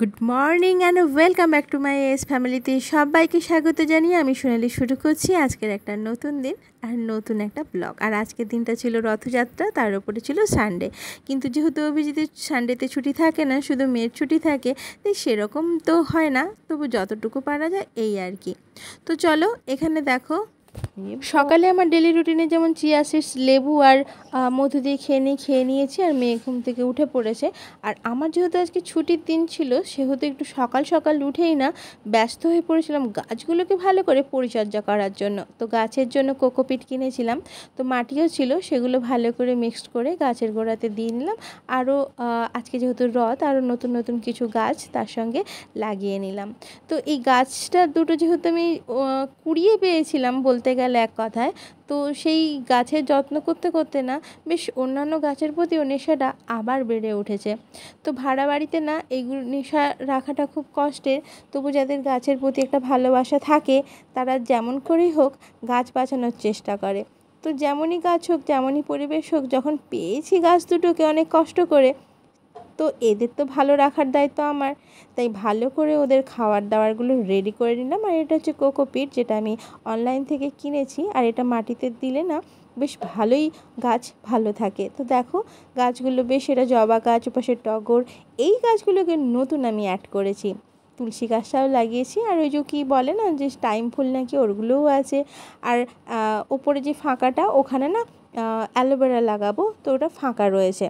Good morning and welcome back to my S ফ্যামিলিতে সবাইকে স্বাগত জানিয়ে আমি সোনালি শুরু করছি আজকের একটা নতুন দিন আর নতুন একটা ব্লগ। আর আজকের দিনটা ছিল রথযাত্রা, তার উপরে ছিল সানডে। কিন্তু যেহেতু অভিজিতের সানডেতে ছুটি থাকে না, শুধু মেয়ের ছুটি থাকে, তাই সেরকম তো হয় না, তবু যতটুকু পারা যায় এই আর কি। তো চলো এখানে দেখো, সকালে আমার ডেলি রুটিনে যেমন চিয়া সিডস, লেবু আর মধু দিয়ে খেয়ে নিয়েছি। আর মেয়ে ঘুম থেকে উঠে পড়েছে। আর আমার যেহেতু আজকে ছুটির দিন ছিল, সেহেতু একটু সকাল সকাল উঠেই না ব্যস্ত হয়ে পড়েছিলাম গাছগুলোকে ভালো করে পরিচর্যা করার জন্য। তো গাছের জন্য কোকোপিট কিনেছিলাম, তো মাটিও ছিল, সেগুলো ভালো করে মিক্সড করে গাছের গোড়াতে দিয়ে নিলাম। আরও আজকে যেহেতু রথ, আরও নতুন নতুন কিছু গাছ তার সঙ্গে লাগিয়ে নিলাম। তো এই গাছটা দুটো যেহেতু আমি কুড়িয়ে পেয়েছিলাম বলতে গেলে এক কথায়, তো সেই গাছের যত্ন করতে করতে না বেশ অন্যান্য গাছের প্রতিও নেশাটা আবার বেড়ে উঠেছে। তো ভাড়া বাড়িতে না এইগুলো নেশা রাখাটা খুব কষ্টের, তবু যাদের গাছের প্রতি একটা ভালোবাসা থাকে তারা যেমন করেই হোক গাছ বাঁচানোর চেষ্টা করে। তো যেমনই গাছ হোক, যেমনই পরিবেশ হোক, যখন পেয়েছি গাছ দুটোকে অনেক কষ্ট করে, তো এদের তো ভালো রাখার দায়িত্ব আমার। তাই ভালো করে ওদের খাবার দাবারগুলো রেডি করে নিলাম। আর এটা হচ্ছে কোকোপিট, যেটা আমি অনলাইন থেকে কিনেছি। আর এটা মাটিতে দিলে না বেশ ভালোই গাছ ভালো থাকে। তো দেখো গাছগুলো বেশ, এটা জবা গাছ, ওপাশে টগর, এই গাছগুলোকে নতুন আমি অ্যাড করেছি। তুলসী গাছটাও লাগিয়েছি। আর ওই যে কী বলে না যে টাইম ফুল নাকি, ওগুলোও আছে। আর ওপরে যে ফাঁকাটা, ওখানে না অ্যালোভেরা লাগাবো, তো ওটা ফাঁকা রয়েছে।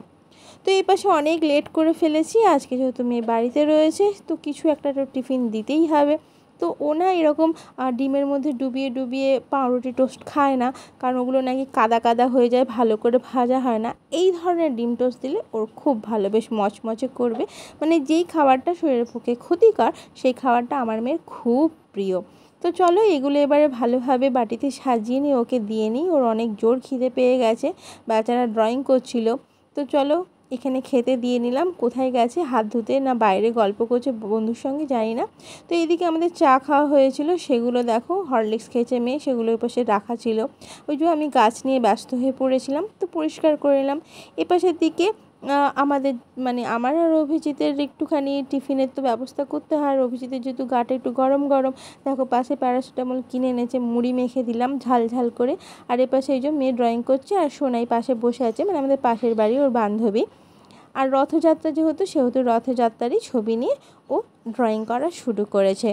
তো এই পাশে অনেক লেট করে ফেলেছি, আজকে যেহেতু মেয়ে বাড়িতে রয়েছে, তো কিছু একটা তো টিফিন দিতেই হবে। তো ও না এরকম ডিমের মধ্যে ডুবিয়ে ডুবিয়ে পাউরুটি টোস্ট খায় না, কারণ ওগুলো নাকি কাদা কাদা হয়ে যায়, ভালো করে ভাজা হয় না। এই ধরনের ডিম টোস্ট দিলে ওর খুব ভালো, বেশ মচমচে করবে। মানে যেই খাবারটা শরীরের পক্ষে ক্ষতিকর, সেই খাবারটা আমার মেয়ের খুব প্রিয়। তো চলো এগুলো এবারে ভালোভাবে বাটিতে সাজিয়ে নিয়ে ওকে দিয়ে নিই। ওর অনেক জোর খিদে পেয়ে গেছে, বাচ্চারা ড্রয়িং করছিল। তো চলো এখানে খেতে দিয়ে নিলাম। কোথায় গেছে, হাত ধুতে না বাইরে গল্প করছে বন্ধুর সঙ্গে, জানি না। তো এইদিকে আমাদের চা খাওয়া হয়েছিল, সেগুলো দেখো হরলিক্স খেয়েছে মেয়ে, সেগুলো ওই পাশে রাখা ছিল। ওই যে আমি গাছ নিয়ে ব্যস্ত হয়ে পড়েছিলাম, তো পরিষ্কার করে নিলাম। এ পাশের দিকে আমাদের মানে আমার আর অভিজিতের একটুখানি টিফিনের তো ব্যবস্থা করতে হয়। আর অভিজিতের যেহেতু গাটা একটু গরম গরম, দেখো পাশে প্যারাসিটামল কিনে এনেছে, মুড়ি মেখে দিলাম ঝাল ঝাল করে। আর এ পাশে এই যে মেয়ে ড্রয়িং করছে, আর সোনাই পাশে বসে আছে, মানে আমাদের পাশের বাড়ি ওর বান্ধবী। আর রথযাত্রা সেহেতু রথযাত্রারই ছবি নিয়ে ও ড্রয়িং করা শুরু করেছে।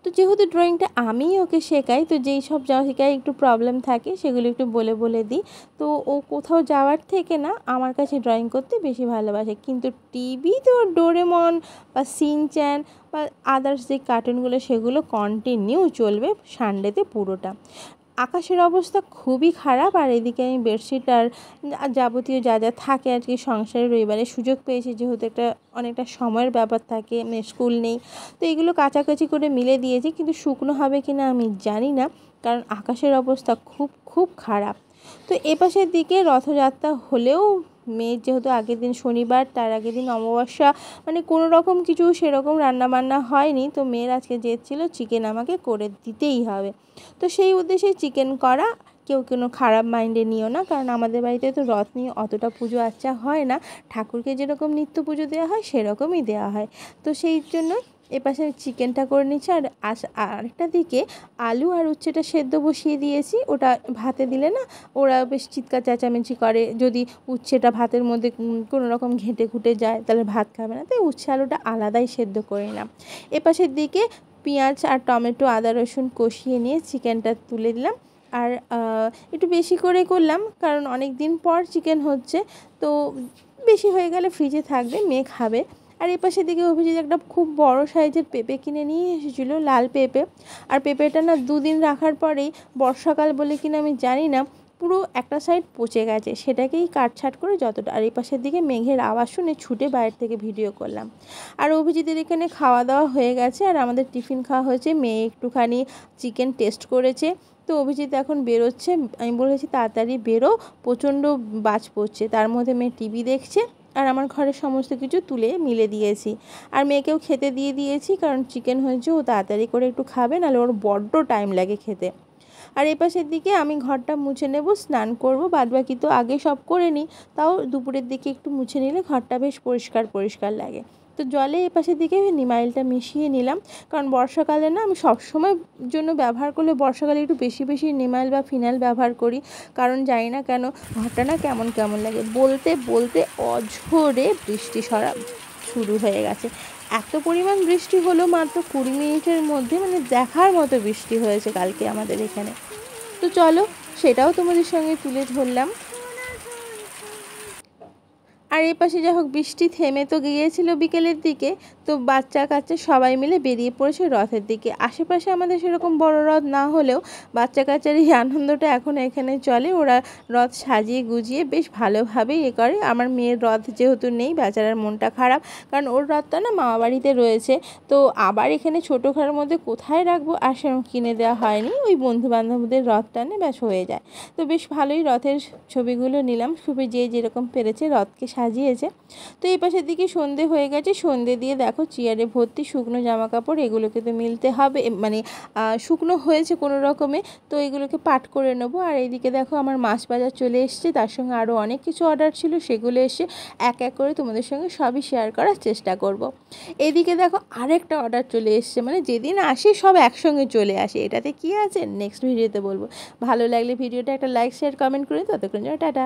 তো যেহেতু ড্রয়িংটা আমিই ওকে শেখাই, তো যেই সব জায়গায় একটু প্রবলেম থাকে সেগুলো একটু বলে বলে দিই। তো ও কোথাও যাওয়ার থেকে না আমার কাছে ড্রয়িং করতে বেশি ভালোবাসে। কিন্তু টিভিতে ওর ডোরেমন বা সিনচ্যান বা আদার্স যে কার্টুনগুলো, সেগুলো কন্টিনিউ চলবে সানডেতে পুরোটা। আকাশের অবস্থা খুবই খারাপ। আর এদিকে আমি বেডশিট আর যাবতীয় যা যা থাকে আর কি সংসারে, রবিবারে সুযোগ পেয়েছি যেহেতু, একটা অনেকটা সময়ের ব্যাপার থাকে, মেয়ের স্কুল নেই, তো এগুলো কাচাকাচি করে মিলে দিয়েছি। কিন্তু শুকনো হবে কি না আমি জানি না, কারণ আকাশের অবস্থা খুব খুব খারাপ। তো এপাশের দিকে রথযাত্রা হলেও মেয়ের যেহেতু আগের দিন শনিবার, তার আগের দিন অমাবস্যা, মানে কোনো রকম কিছু সেরকম রান্নাবান্না হয়নি। তো মেয়ের আজকে জেদ ছিল চিকেন আমাকে করে দিতেই হবে। তো সেই উদ্দেশ্যে চিকেন করা। কেউ কোনো খারাপ মাইন্ডে নিও না, কারণ আমাদের বাড়িতে তো রথ নিয়ে অতটা পুজো আচ্চা হয় না। ঠাকুরকে যেরকম নিত্য পুজো দেওয়া হয় সেরকমই দেওয়া হয়। তো সেই জন্য এপাশে চিকেনটা করে নিচ্ছি। আর আরেকটা দিকে আলু আর উচ্ছেটা সেদ্ধ বসিয়ে দিয়েছি। ওটা ভাতে দিলে না ওরা বেশ চিৎকার চেঁচামেচি করে, যদি উচ্ছেটা ভাতের মধ্যে কোনো রকম ঘেঁটে ঘুটে যায় তাহলে ভাত খাবে না, তাই উচ্ছে আলুটা আলাদাই সেদ্ধ করে নিলাম। এপাশের দিকে পেঁয়াজ আর টমেটো আদা রসুন কষিয়ে নিয়ে চিকেনটা তুলে দিলাম। আর একটু বেশি করে করলাম, কারণ অনেক দিন পর চিকেন হচ্ছে, তো বেশি হয়ে গেলে ফ্রিজে থাকবে, মেয়ে খাবে। আর এই পাশের দিকে অভিজিৎ একটা খুব বড় সাইজের পেঁপে কিনে নিয়ে এসেছিলো, লাল পেঁপে। আর পেঁপেটা না দুদিন রাখার পরেই, বর্ষাকাল বলে কিনা আমি জানি না, পুরো একটা সাইড পচে গেছে, সেটাকেই কাটছাট করে যতটা। আর এই পাশের দিকে মেঘের আওয়াজ শুনে ছুটে বাইরে থেকে ভিডিও করলাম। আর অভিজিতের এখানে খাওয়া দাওয়া হয়ে গেছে, আর আমাদের টিফিন খাওয়া হয়েছে। মেয়ে একটুখানি চিকেন টেস্ট করেছে। তো অভিজিৎ এখন বেরোচ্ছে, আমি বলেছি তাড়াতাড়ি বেরো, প্রচণ্ড বাজ পড়ছে। তার মধ্যে মেয়ে টিভি দেখছে, আর আমার ঘরের সমস্ত কিছু তুলে মিলে দিয়েছি। আর মেয়েকেও খেতে দিয়ে দিয়েছি, কারণ চিকেন হয়েছে, ও তাড়াতাড়ি করে একটু খাবে, নাহলে ওর বড্ড টাইম লাগে খেতে। আর এই পাশের দিকে আমি ঘরটা মুছে নেব, স্নান করব, বাদবাকি তো আগে সব করে নিই, তাও দুপুরের দিকে একটু মুছে নিলে ঘরটা বেশ পরিষ্কার পরিষ্কার লাগে। তো জলে এই পাশের দিকে নিমাইলটা মিশিয়ে নিলাম, কারণ বর্ষাকালে না আমি সবসময় জন্য ব্যবহার করলে বর্ষাকালে একটু বেশি বেশি নিমাইল বা ফিনাইল ব্যবহার করি, কারণ জানি না কেন ঘরটা না কেমন কেমন লাগে। বলতে বলতে অঝোরে বৃষ্টি শুরু হয়ে গেছে। এত পরিমাণ বৃষ্টি হলো মাত্র 20 মিনিটের মধ্যে, মানে দেখার মতো বৃষ্টি হয়েছে কালকে আমাদের এখানে। তো চলো সেটাও তোমাদের সঙ্গে তুলে ধরলাম। আর এই পাশে যাই হোক বৃষ্টি থেমে তো গিয়েছিল বিকেলের দিকে, তো বাচ্চা কাচ্চা সবাই মিলে বেরিয়ে পড়েছে রথের দিকে। আশেপাশে আমাদের সেরকম বড় রথ না হলেও বাচ্চা কাচ্চার এই আনন্দটা এখন এখানে চলে। ওরা রথ সাজিয়ে গুজিয়ে বেশ ভালোভাবেই করে। আমার মেয়ের রথ যেহেতু নেই, বেচারার মনটা খারাপ, কারণ ওর রথটা না মামা বাড়িতে রয়েছে। তো আবার এখানে ছোটো ঘরের মধ্যে কোথায় রাখবো, আর সেরকম কিনে দেওয়া হয়নি, ওই বন্ধু বান্ধবদের রথ টানে ব্যাস হয়ে যায়। তো বেশ ভালোই রথের ছবিগুলো নিলাম, খুবই যে যেরকম পেরেছে রথকে সাজিয়েছে। তো এই পাশের দিকে সন্ধে হয়ে গেছে, সন্ধে দিয়ে দেখো চেয়ারে ভর্তি শুকনো জামা কাপড়, এগুলোকে তো মিলতে হবে, মানে শুকনো হয়েছে কোনো রকমে, তো এগুলোকে পাট করে নেবো। আর এইদিকে দেখো আমার মাছ বাজার চলে এসছে, তার সঙ্গে আরও অনেক কিছু অর্ডার ছিল, সেগুলো এসে এক এক করে তোমাদের সঙ্গে সবই শেয়ার করার চেষ্টা করব। এদিকে দেখো আরেকটা অর্ডার চলে এসছে, মানে যেদিন আসি সব একসঙ্গে চলে আসে, এটাতে কি আছে নেক্সট ভিডিওতে বলবো। ভালো লাগলে ভিডিওটা একটা লাইক শেয়ার কমেন্ট করে, ততক্ষণ জন্য টাটা।